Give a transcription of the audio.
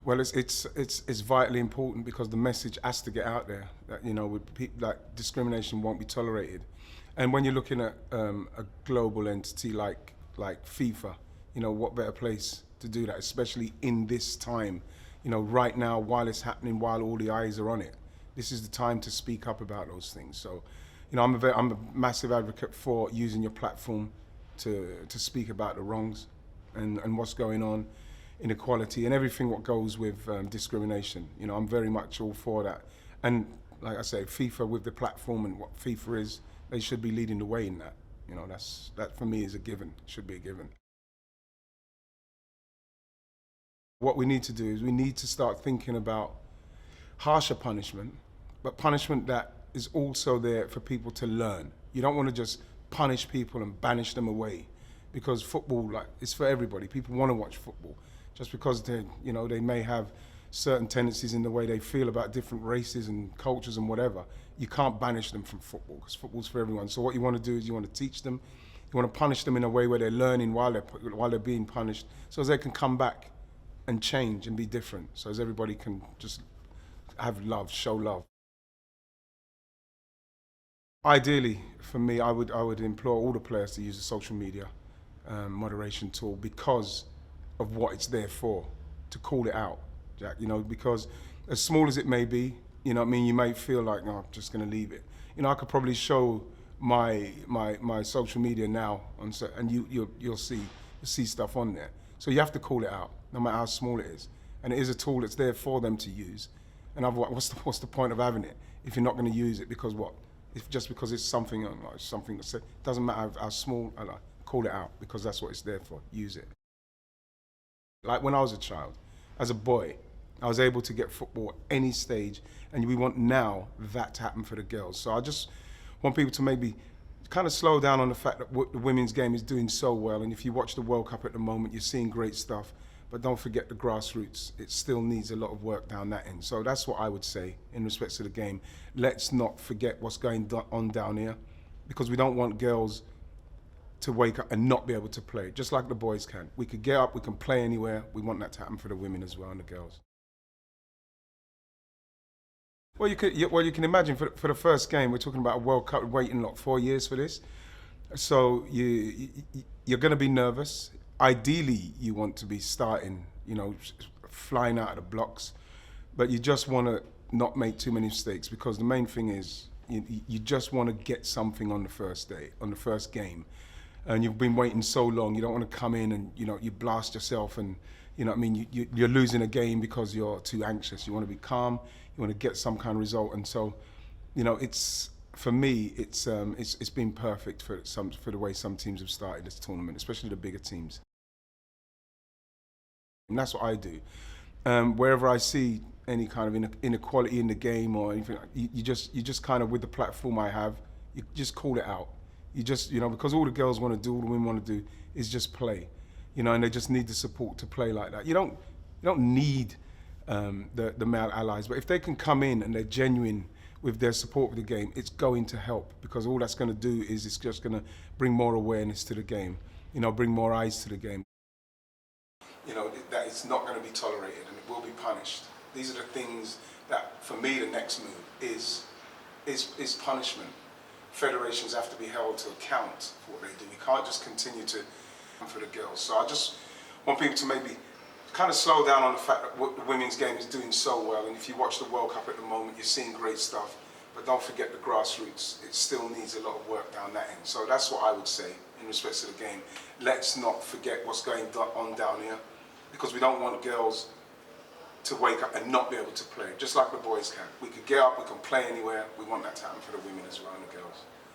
Well, it's vitally important because the message has to get out there that, you know, that discrimination won't be tolerated. And when you're looking at a global entity like FIFA, you know, what better place to do that, especially in this time, you know, right now while it's happening, while all the eyes are on it. This is the time to speak up about those things. So, you know, I'm a massive advocate for using your platform to speak about the wrongs and what's going on, inequality and everything what goes with discrimination. You know, I'm very much all for that. And like I say, FIFA with the platform and what FIFA is, they should be leading the way in that. You know, that for me is a given, should be a given. What we need to do is we need to start thinking about harsher punishment, but punishment that is also there for people to learn. You don't want to just punish people and banish them away, because football, like, it's for everybody. People want to watch football. Just because they may have certain tendencies in the way they feel about different races and cultures and whatever, you can't banish them from football, because football's for everyone. So what you want to do is you want to teach them, you want to punish them in a way where they're learning while they're being punished, so as they can come back and change and be different, so as everybody can just have love, show love. Ideally, for me, I would implore all the players to use the social media moderation tool because of what it's there for, to call it out, Jack. You know, because as small as it may be, you know what I mean, you may feel like, no, I'm just going to leave it. You know, I could probably show my social media now, and you'll see stuff on there. So you have to call it out, no matter how small it is. And it is a tool that's there for them to use. And otherwise, what's the point of having it if you're not going to use it? Because what? If just because it's something, like something that doesn't matter how small. Call it out, because that's what it's there for. Use it. Like when I was a child, as a boy, I was able to get football at any stage, and we want now that to happen for the girls. So I just want people to maybe kind of slow down on the fact that the women's game is doing so well, and if you watch the World Cup at the moment, you're seeing great stuff, but don't forget the grassroots. It still needs a lot of work down that end. So that's what I would say in respect to the game. Let's not forget what's going on down here, because we don't want girls to wake up and not be able to play, just like the boys can. We could get up, we can play anywhere. We want that to happen for the women as well and the girls. Well, you can imagine for the first game, we're talking about a World Cup, waiting like 4 years for this. So you're going to be nervous. Ideally, you want to be starting, you know, flying out of the blocks, but you just want to not make too many mistakes, because the main thing is you just want to get something on the first day, on the first game. And you've been waiting so long, you don't want to come in and, you know, you blast yourself and, you know what I mean, you're losing a game because you're too anxious. You want to be calm, you want to get some kind of result. And so, you know, for me, it's been perfect for the way some teams have started this tournament, especially the bigger teams. And that's what I do. Wherever I see any kind of inequality in the game or anything, you just kind of, with the platform I have, you just call it out. You know, because all the girls want to do, all the women want to do is just play, you know, and they just need the support to play like that. You don't need the male allies, but if they can come in and they're genuine with their support of the game, it's going to help, because all that's going to do is it's just going to bring more awareness to the game, you know, bring more eyes to the game. You know, that it's not going to be tolerated and it will be punished. These are the things that, for me, the next move is punishment. Federations have to be held to account for what they do. We can't just continue to for the girls. So I just want people to maybe kind of slow down on the fact that the women's game is doing so well, and if you watch the World Cup at the moment, you're seeing great stuff, but don't forget the grassroots. It still needs a lot of work down that end. So that's what I would say in respect to the game. Let's not forget what's going on down here, because we don't want girls to wake up and not be able to play, just like the boys can. We could get up, we can play anywhere. We want that to happen for the women as well and the girls.